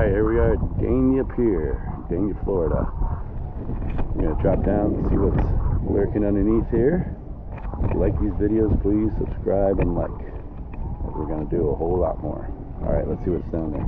Alright, here we are at Dania Pier, Dania, Florida. We're going to drop down and see what's lurking underneath here. If you like these videos, please subscribe and like. We're going to do a whole lot more. Alright, let's see what's down there.